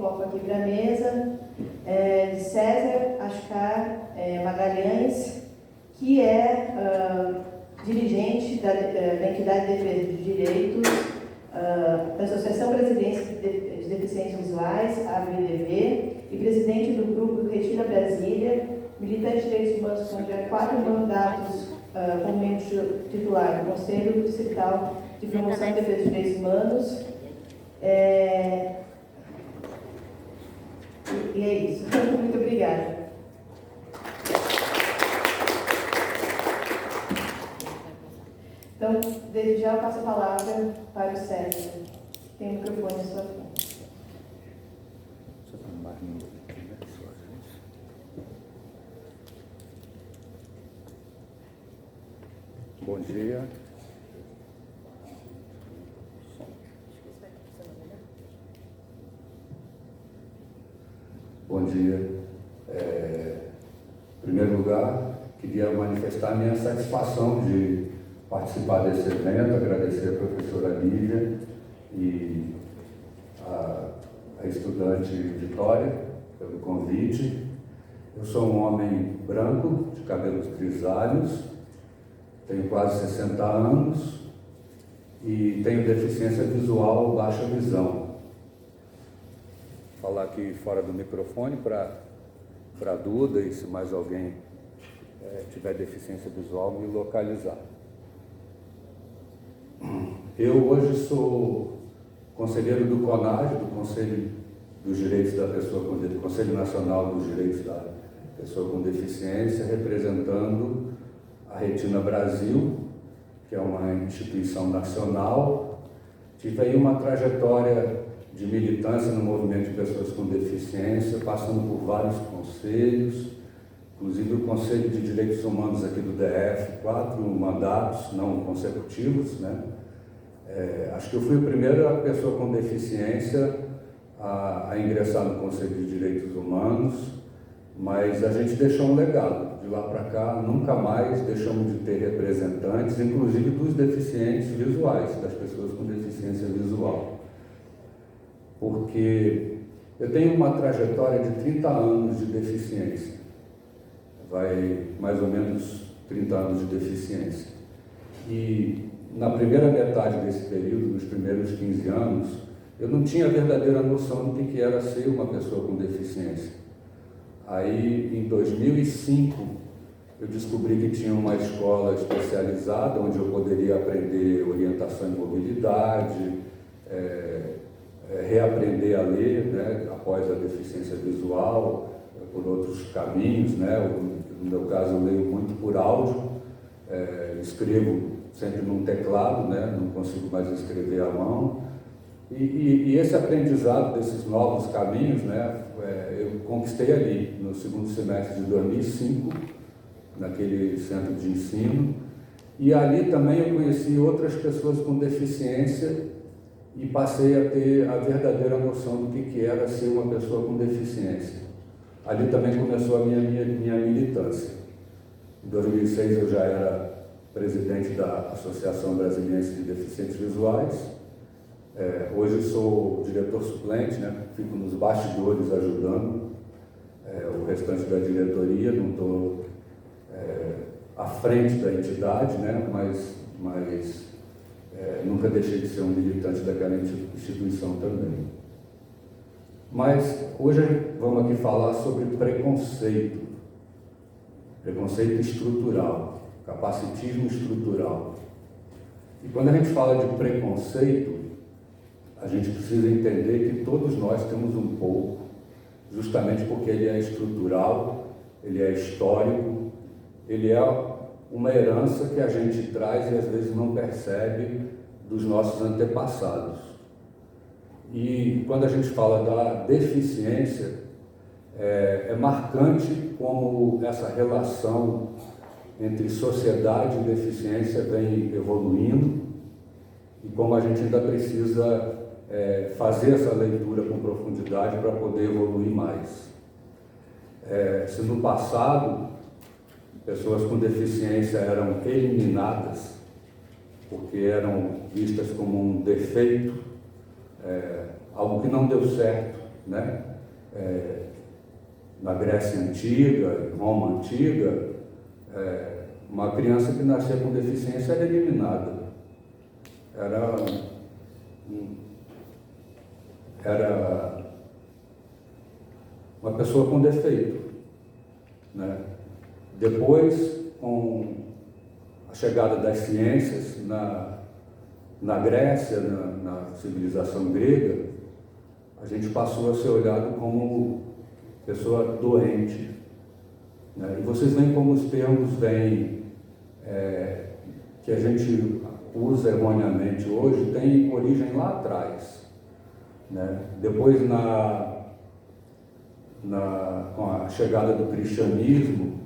convoco aqui para a mesa César Ascar Magalhães, que é dirigente da entidade de defesa dos direitos da Associação Brasileira de Deficientes Visuais, ABDV, e presidente do grupo Retira Brasília, militante de direitos humanos com já 4 mandatos como membro titular do Conselho Distrital de Promoção e Defesa dos Direitos Humanos. E é isso. Muito obrigada. Então, desde já eu passo a palavra para o César. Tem o microfone à sua frente. Bom dia. Bom dia. Em primeiro lugar, queria manifestar minha satisfação de participar desse evento, agradecer a professora Lívia e a estudante Vitória pelo convite. Eu sou um homem branco, de cabelos grisalhos, tenho quase 60 anos e tenho deficiência visual, baixa visão. Vou falar aqui fora do microfone para a Duda e se mais alguém tiver deficiência visual, me localizar. Eu hoje sou conselheiro do CONAD, do Conselho dos Direitos da Pessoa com Deficiência, Conselho Nacional dos Direitos da Pessoa com Deficiência, representando a Retina Brasil, que é uma instituição nacional. Tive aí uma trajetória de militância no movimento de pessoas com deficiência, passando por vários conselhos, inclusive o Conselho de Direitos Humanos aqui do DF, 4 mandatos não consecutivos, né? Acho que eu fui a primeira pessoa com deficiência a ingressar no Conselho de Direitos Humanos, mas a gente deixou um legado. De lá para cá, nunca mais deixamos de ter representantes, inclusive dos deficientes visuais, das pessoas com deficiência visual. Porque eu tenho uma trajetória de 30 anos de deficiência, vai mais ou menos 30 anos de deficiência. E na primeira metade desse período, nos primeiros 15 anos, eu não tinha a verdadeira noção do que era ser uma pessoa com deficiência. Aí, em 2005, eu descobri que tinha uma escola especializada onde eu poderia aprender orientação em mobilidade, reaprender a ler, né, após a deficiência visual, por outros caminhos, né? No meu caso, eu leio muito por áudio, escrevo sempre num teclado, né? Não consigo mais escrever à mão. E esse aprendizado desses novos caminhos, né, eu conquistei ali, no segundo semestre de 2005, naquele centro de ensino. E ali também eu conheci outras pessoas com deficiência e passei a ter a verdadeira noção do que era ser uma pessoa com deficiência. Ali também começou a minha militância. Em 2006 eu já era presidente da Associação Brasileira de Deficientes Visuais. Hoje sou diretor suplente, né? Fico nos bastidores ajudando o restante da diretoria, não estou à frente da entidade, né? Mas nunca deixei de ser um militante daquela instituição também. Mas hoje vamos aqui falar sobre preconceito estrutural, capacitismo estrutural. E quando a gente fala de preconceito, a gente precisa entender que todos nós temos um pouco, justamente porque ele é estrutural, ele é histórico, ele é uma herança que a gente traz e às vezes não percebe dos nossos antepassados. E quando a gente fala da deficiência, é marcante como essa relação entre sociedade e deficiência vem evoluindo e como a gente ainda precisa fazer essa leitura com profundidade para poder evoluir mais. Se no passado pessoas com deficiência eram eliminadas porque eram vistas como um defeito, algo que não deu certo né? Na Grécia Antiga, em Roma Antiga, uma criança que nascia com deficiência era eliminada. Era uma pessoa com defeito, né? Depois, com a chegada das ciências na Grécia, na civilização grega, a gente passou a ser olhado como pessoa doente, né? E vocês veem como os termos vêm, que a gente usa erroneamente hoje, tem origem lá atrás, né? Depois, com a chegada do cristianismo,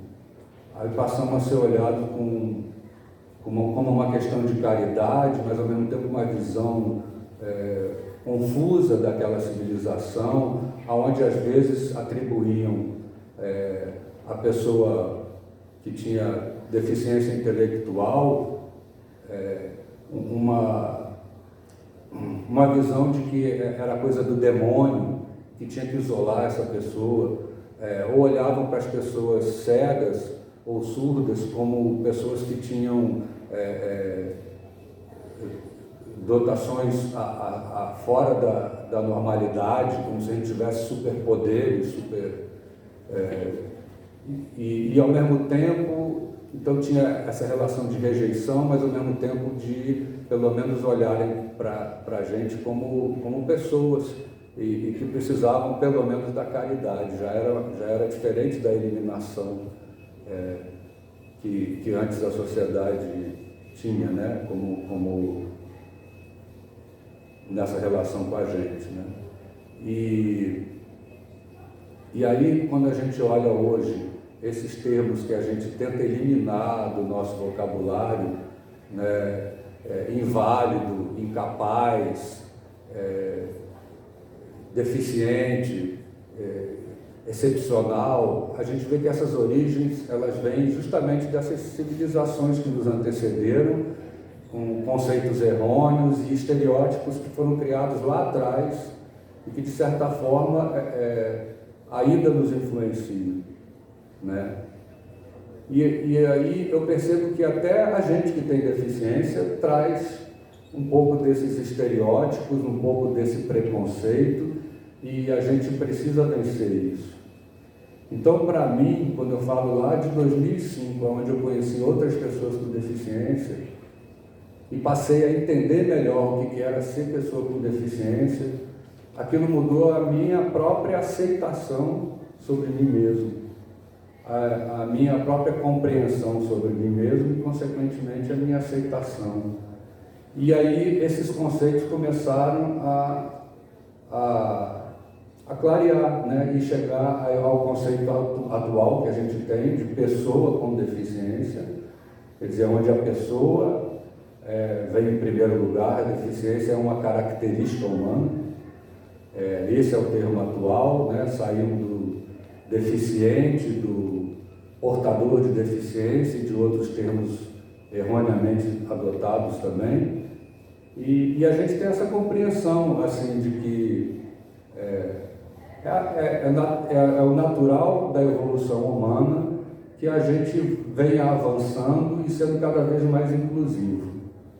aí passamos a ser olhados como uma questão de caridade, mas ao mesmo tempo uma visão confusa daquela civilização, onde às vezes atribuíam a pessoa que tinha deficiência intelectual uma visão de que era coisa do demônio, que tinha que isolar essa pessoa, ou olhavam para as pessoas cegas ou surdas como pessoas que tinham dotações fora da normalidade, como se a gente tivesse superpoderes, e ao mesmo tempo, então tinha essa relação de rejeição, mas ao mesmo tempo de, pelo menos, olharem para a gente como pessoas e que precisavam, pelo menos, da caridade. Já era diferente da eliminação que antes a sociedade tinha, né? Como nessa relação com a gente, né? E aí, quando a gente olha hoje esses termos que a gente tenta eliminar do nosso vocabulário, né? Inválido, incapaz, deficiente, excepcional, a gente vê que essas origens, elas vêm justamente dessas civilizações que nos antecederam, com conceitos errôneos e estereótipos que foram criados lá atrás e que, de certa forma, ainda nos influenciam, né? E aí eu percebo que até a gente que tem deficiência traz um pouco desses estereótipos, um pouco desse preconceito, e a gente precisa vencer isso. Então, para mim, quando eu falo lá de 2005, onde eu conheci outras pessoas com deficiência e passei a entender melhor o que era ser pessoa com deficiência, aquilo mudou a minha própria aceitação sobre mim mesmo, a minha própria compreensão sobre mim mesmo e, consequentemente, a minha aceitação. E aí esses conceitos começaram a clarear, né? E chegar ao conceito atual que a gente tem de pessoa com deficiência, quer dizer, onde a pessoa vem em primeiro lugar, a deficiência é uma característica humana. Esse é o termo atual, né? Saímos do deficiente, do portador de deficiência e de outros termos erroneamente adotados também. E a gente tem essa compreensão, assim, de que é o natural da evolução humana que a gente venha avançando e sendo cada vez mais inclusivo,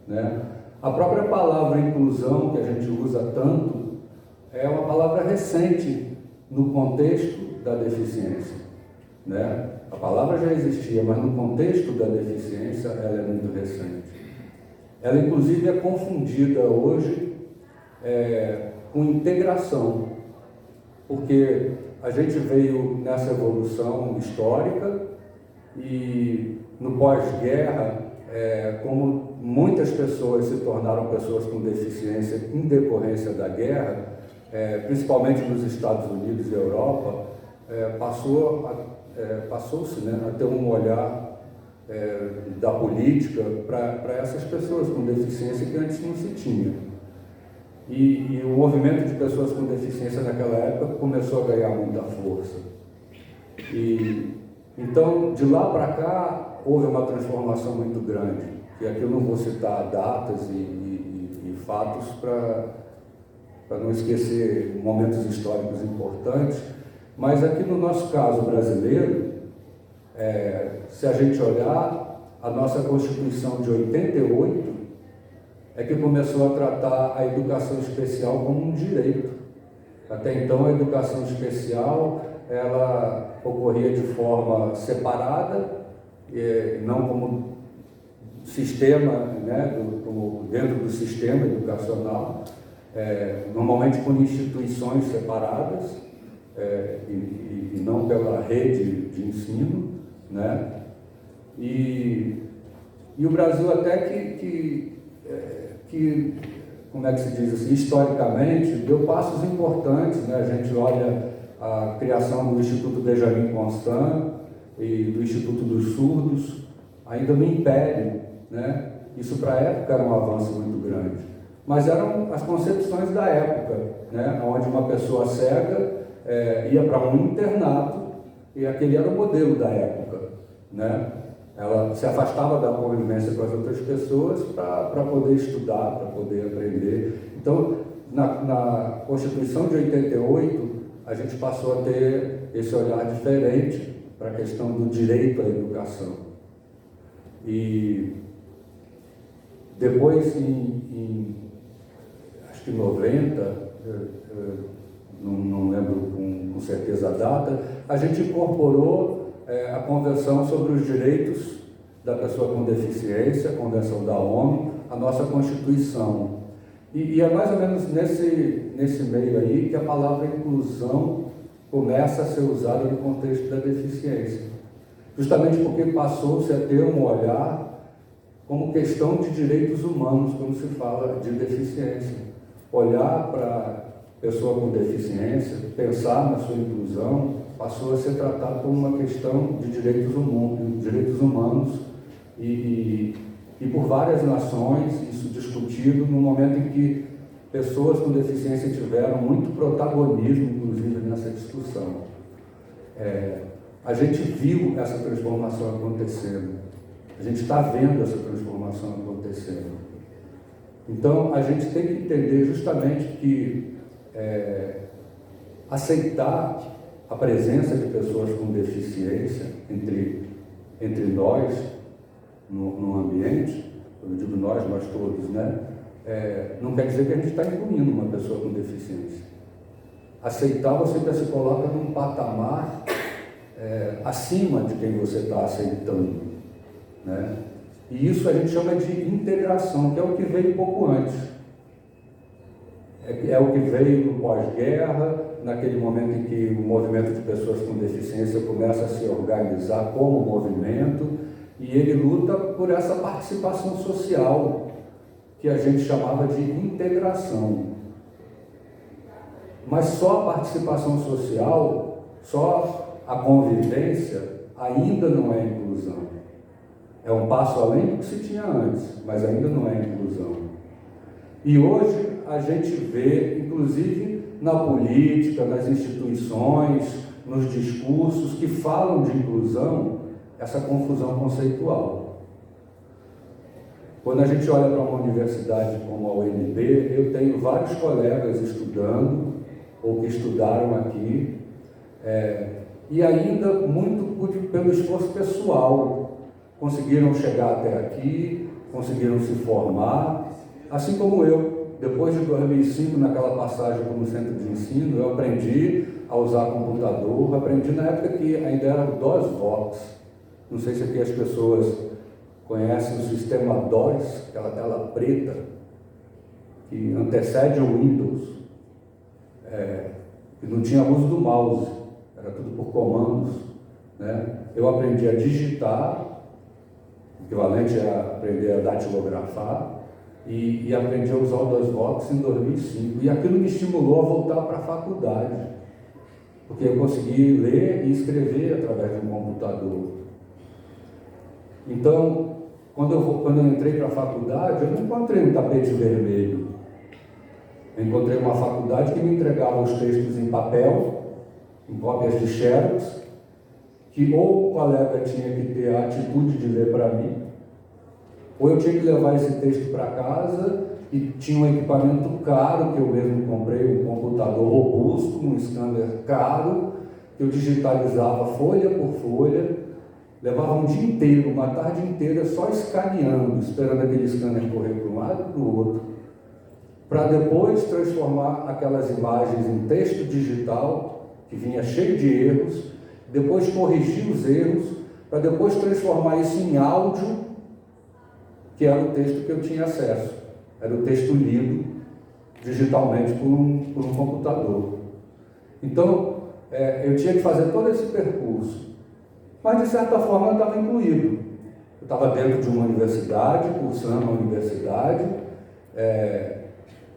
né? A própria palavra inclusão, que a gente usa tanto, é uma palavra recente no contexto da deficiência, né? A palavra já existia, mas no contexto da deficiência ela é muito recente. Ela, inclusive, é confundida hoje com integração, porque a gente veio nessa evolução histórica e no pós-guerra, como muitas pessoas se tornaram pessoas com deficiência em decorrência da guerra, principalmente nos Estados Unidos e Europa, passou-se, né, a ter um olhar da política para essas pessoas com deficiência que antes não se tinha. E o movimento de pessoas com deficiência naquela época começou a ganhar muita força. Então, de lá para cá, houve uma transformação muito grande, e aqui eu não vou citar datas e fatos para não esquecer momentos históricos importantes, mas aqui no nosso caso brasileiro, se a gente olhar, a nossa Constituição de 88 é que começou a tratar a educação especial como um direito. Até então, a educação especial, ela ocorria de forma separada, não como sistema, né, dentro do sistema educacional, normalmente por instituições separadas, e não pela rede de ensino, né? E o Brasil até que como é que se diz assim, historicamente, deu passos importantes, né? A gente olha a criação do Instituto Benjamin Constant e do Instituto dos Surdos, ainda no Império, né? Isso para a época era um avanço muito grande. Mas eram as concepções da época, né? Onde uma pessoa cega ia para um internato e aquele era o modelo da época, né? Ela se afastava da convivência com as outras pessoas para poder estudar, para poder aprender. Então, na Constituição de 88, a gente passou a ter esse olhar diferente para a questão do direito à educação. E depois, acho que 90, não lembro com certeza a data, a gente incorporou a Convenção sobre os Direitos da Pessoa com Deficiência, a Convenção da ONU, a nossa Constituição. E é mais ou menos nesse meio aí que a palavra inclusão começa a ser usada no contexto da deficiência. Justamente porque passou-se a ter um olhar como questão de direitos humanos, quando se fala de deficiência. Olhar para a pessoa com deficiência, pensar na sua inclusão, passou a ser tratado como uma questão de direitos humanos e por várias nações, isso discutido no momento em que pessoas com deficiência tiveram muito protagonismo, inclusive, nessa discussão. A gente viu essa transformação acontecendo, a gente está vendo essa transformação acontecendo. Então, a gente tem que entender justamente que aceitar a presença de pessoas com deficiência entre nós, no ambiente, eu digo nós todos, né? Não quer dizer que a gente está incluindo uma pessoa com deficiência. Aceitar, você já se coloca num patamar acima de quem você está aceitando, né? E isso a gente chama de integração, que é o que veio pouco antes. É o que veio no pós-guerra, naquele momento em que o movimento de pessoas com deficiência começa a se organizar como movimento, e ele luta por essa participação social, que a gente chamava de integração. Mas só a participação social, só a convivência, ainda não é inclusão. É um passo além do que se tinha antes, mas ainda não é inclusão. E hoje a gente vê, inclusive na política, nas instituições, nos discursos que falam de inclusão, essa confusão conceitual. Quando a gente olha para uma universidade como a UNB, eu tenho vários colegas estudando, ou que estudaram aqui, e ainda muito pelo esforço pessoal, conseguiram chegar até aqui, conseguiram se formar, assim como eu. Depois de 2005, naquela passagem como centro de ensino, eu aprendi a usar computador, aprendi na época que ainda era o DOS-Vox. Não sei se aqui as pessoas conhecem o sistema DOS, aquela tela preta, que antecede o Windows, que não tinha uso do mouse, era tudo por comandos, né? Eu aprendi a digitar, o equivalente a aprender a datilografar, e aprendi a usar o DOS-Vox em 2005. E aquilo me estimulou a voltar para a faculdade, porque eu consegui ler e escrever através de um computador. Então, quando eu entrei para a faculdade, eu não encontrei um tapete vermelho. Eu encontrei uma faculdade que me entregava os textos em papel, em cópias de xerox, que ou o colega tinha que ter a atitude de ler para mim, ou eu tinha que levar esse texto para casa e tinha um equipamento caro, que eu mesmo comprei, um computador robusto, um scanner caro, que eu digitalizava folha por folha, levava um dia inteiro, uma tarde inteira só escaneando, esperando aquele scanner correr para um lado e para o outro, para depois transformar aquelas imagens em texto digital, que vinha cheio de erros, depois corrigir os erros, para depois transformar isso em áudio, que era o texto que eu tinha acesso, era o texto lido digitalmente por um computador. Então, eu tinha que fazer todo esse percurso, mas de certa forma eu estava incluído. Eu estava dentro de uma universidade, cursando uma universidade,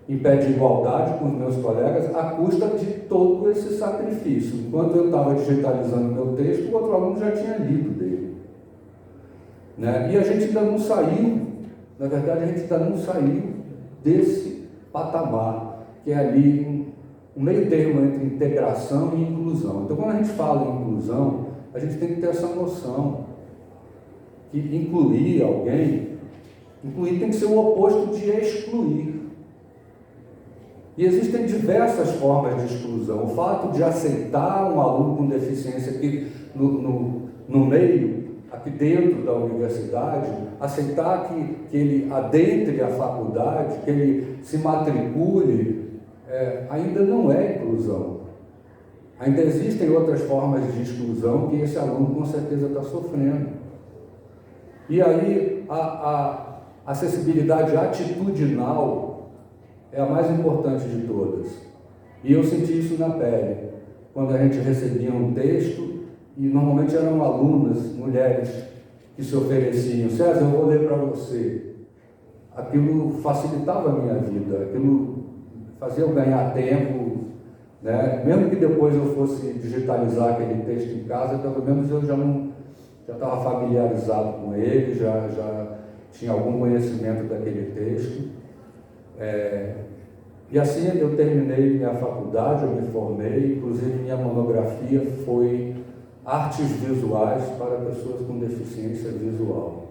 em pé de igualdade com os meus colegas, à custa de todo esse sacrifício. Enquanto eu estava digitalizando meu texto, o outro aluno já tinha lido dele. Né? E a gente ainda não saiu, na verdade, a gente ainda não saiu desse patamar, que é ali um meio termo entre integração e inclusão. Então, quando a gente fala em inclusão, a gente tem que ter essa noção que incluir alguém, incluir tem que ser o oposto de excluir. E existem diversas formas de exclusão. O fato de aceitar um aluno com deficiência aqui no meio, aqui dentro da universidade, aceitar que ele adentre a faculdade, que ele se matricule, ainda não é inclusão. Ainda existem outras formas de exclusão que esse aluno com certeza está sofrendo. E aí a acessibilidade atitudinal é a mais importante de todas. E eu senti isso na pele, quando a gente recebia um texto, e normalmente eram alunas, mulheres, que se ofereciam: César, eu vou ler para você. Aquilo facilitava a minha vida, aquilo fazia eu ganhar tempo, né? Mesmo que depois eu fosse digitalizar aquele texto em casa, pelo menos eu já estava familiarizado com ele, já tinha algum conhecimento daquele texto. E assim eu terminei minha faculdade, eu me formei, inclusive minha monografia foi Artes Visuais para Pessoas com Deficiência Visual.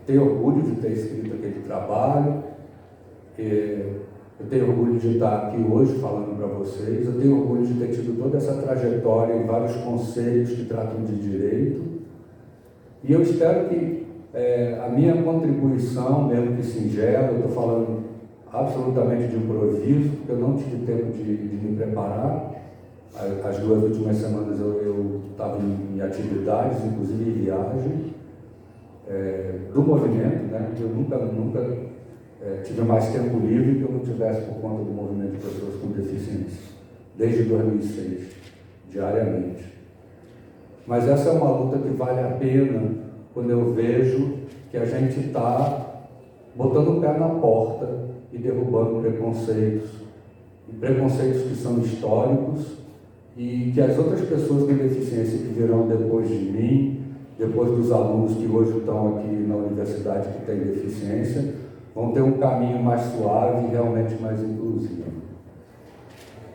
Tenho orgulho de ter escrito aquele trabalho, eu tenho orgulho de estar aqui hoje falando para vocês, eu tenho orgulho de ter tido toda essa trajetória em vários conselhos que tratam de direito, e eu espero que a minha contribuição, mesmo que singela, eu estou falando absolutamente de improviso, porque eu não tive tempo de me preparar. As 2 últimas semanas eu estava em atividades, inclusive em viagem, do movimento, né? Eu nunca tive mais tempo livre que eu não tivesse por conta do movimento de pessoas com deficiência, desde 2006, diariamente. Mas essa é uma luta que vale a pena quando eu vejo que a gente está botando o pé na porta e derrubando preconceitos que são históricos, e que as outras pessoas com deficiência que virão depois de mim, depois dos alunos que hoje estão aqui na universidade que têm deficiência, vão ter um caminho mais suave e realmente mais inclusivo.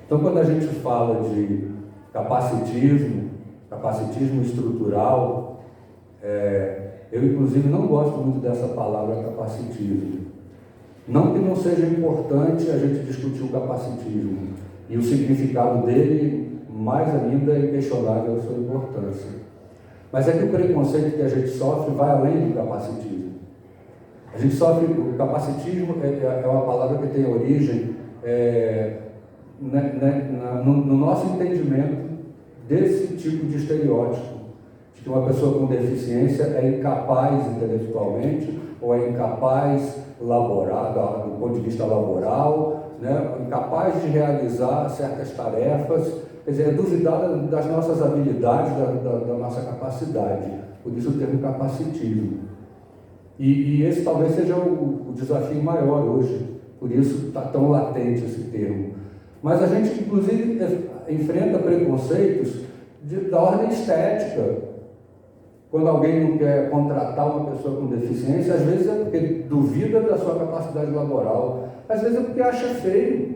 Então, quando a gente fala de capacitismo estrutural, eu inclusive não gosto muito dessa palavra capacitismo. Não que não seja importante a gente discutir o capacitismo, e o significado dele, mais ainda, é inquestionável a sua importância. Mas é que o preconceito que a gente sofre vai além do capacitismo. A gente sofre, o capacitismo é uma palavra que tem origem no nosso entendimento desse tipo de estereótipo, de que uma pessoa com deficiência é incapaz intelectualmente, ou é incapaz laboral, do ponto de vista laboral, né? Incapaz de realizar certas tarefas, quer dizer, é duvidar das nossas habilidades, da nossa capacidade. Por isso o termo capacitismo. E esse talvez seja o desafio maior hoje, por isso está tão latente esse termo. Mas a gente, inclusive, enfrenta preconceitos da ordem estética. Quando alguém não quer contratar uma pessoa com deficiência, às vezes é porque duvida da sua capacidade laboral, às vezes é porque acha feio.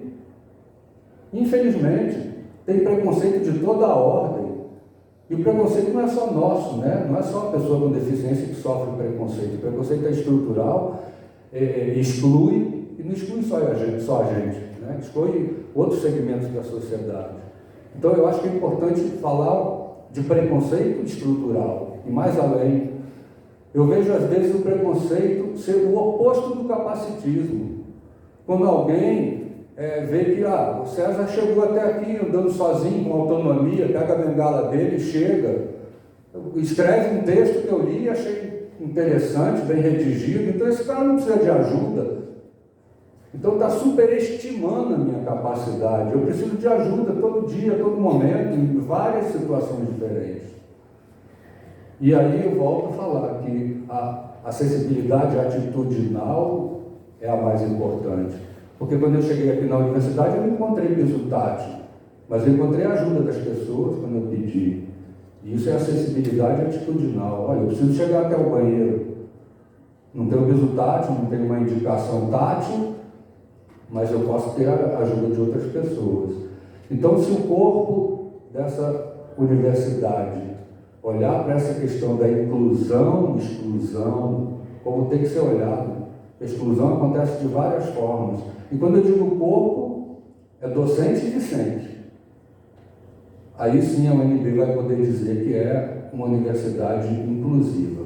Infelizmente, tem preconceito de toda a ordem. E o preconceito não é só nosso, né? Não é só a pessoa com deficiência que sofre preconceito. O preconceito é estrutural, exclui, e não exclui só a gente, né? Exclui outros segmentos da sociedade. Então eu acho que é importante falar de preconceito estrutural, e mais além. Eu vejo às vezes o preconceito ser o oposto do capacitismo. Quando alguém vê que o César chegou até aqui andando sozinho, com autonomia, pega a bengala dele, chega, escreve um texto que eu li e achei interessante, bem redigido, então esse cara não precisa de ajuda. Então está superestimando a minha capacidade. Eu preciso de ajuda todo dia, todo momento, em várias situações diferentes. E aí eu volto a falar que a acessibilidade atitudinal é a mais importante. Porque quando eu cheguei aqui na universidade, eu não encontrei piso tátil, mas eu encontrei a ajuda das pessoas quando eu pedi. E isso é acessibilidade atitudinal. Olha, eu preciso chegar até o banheiro. Não tenho piso tátil, não tenho uma indicação tátil, mas eu posso ter a ajuda de outras pessoas. Então, se o corpo dessa universidade olhar para essa questão da inclusão, exclusão, como tem que ser olhado. A exclusão acontece de várias formas. E quando eu digo corpo, é docente e discente. Aí sim a UNB vai poder dizer que é uma universidade inclusiva.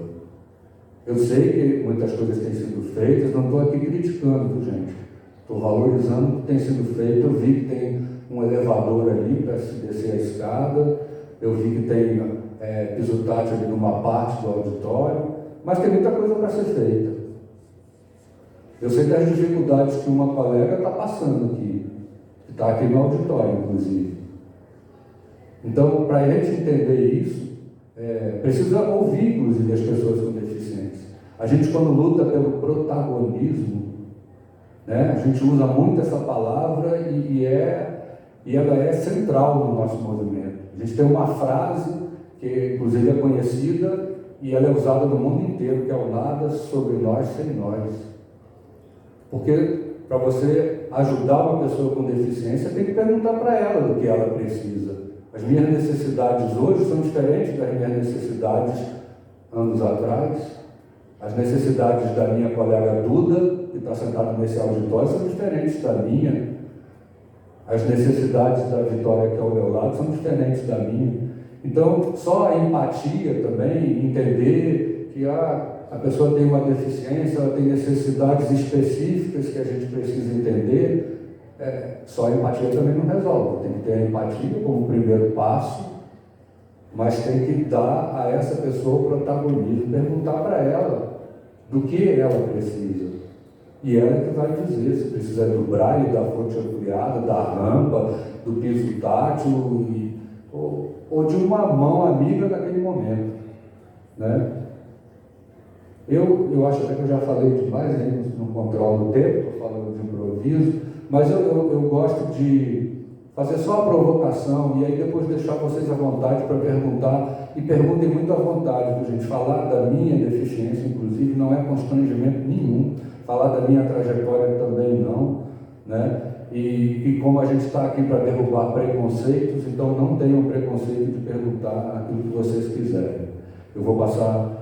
Eu sei que muitas coisas têm sido feitas, não estou aqui criticando, gente. Estou valorizando o que tem sido feito. Eu vi que tem um elevador ali para se descer a escada, eu vi que tem piso tátil ali numa parte do auditório, mas tem muita coisa para ser feita. Eu sei das dificuldades que uma colega está passando aqui, que está aqui no auditório, inclusive. Então, para a gente entender isso, precisa ouvir, inclusive, as pessoas com deficiência. A gente, quando luta pelo protagonismo, né, a gente usa muito essa palavra e ela é central no nosso movimento. A gente tem uma frase que, inclusive, é conhecida e ela é usada no mundo inteiro, que é o nada sobre nós sem nós. Porque para você ajudar uma pessoa com deficiência, tem que perguntar para ela do que ela precisa. As minhas necessidades hoje são diferentes das minhas necessidades anos atrás. As necessidades da minha colega Duda, que está sentada nesse auditório, são diferentes da minha. As necessidades da Vitória, que é ao meu lado, são diferentes da minha. Então, só a empatia também, entender que a pessoa tem uma deficiência, ela tem necessidades específicas que a gente precisa entender, só a empatia também não resolve. Tem que ter a empatia como primeiro passo, mas tem que dar a essa pessoa o protagonismo, perguntar para ela do que ela precisa. E ela que vai dizer se precisa do braille, da fonte ampliada, da rampa, do piso tátil, ou de uma mão amiga naquele momento, né? Eu acho até que eu já falei demais, né? Não controlo o tempo, estou falando de improviso, mas eu gosto de fazer só a provocação e aí depois deixar vocês à vontade para perguntar, e perguntem muito à vontade, gente. Falar da minha deficiência, inclusive, não é constrangimento nenhum, falar da minha trajetória também não, né? E como a gente está aqui para derrubar preconceitos, então não tenham preconceito de perguntar aquilo que vocês quiserem. Eu vou passar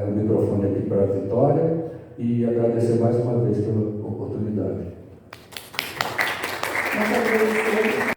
o microfone aqui para a Vitória e agradecer mais uma vez pela oportunidade. Nós agradecemos.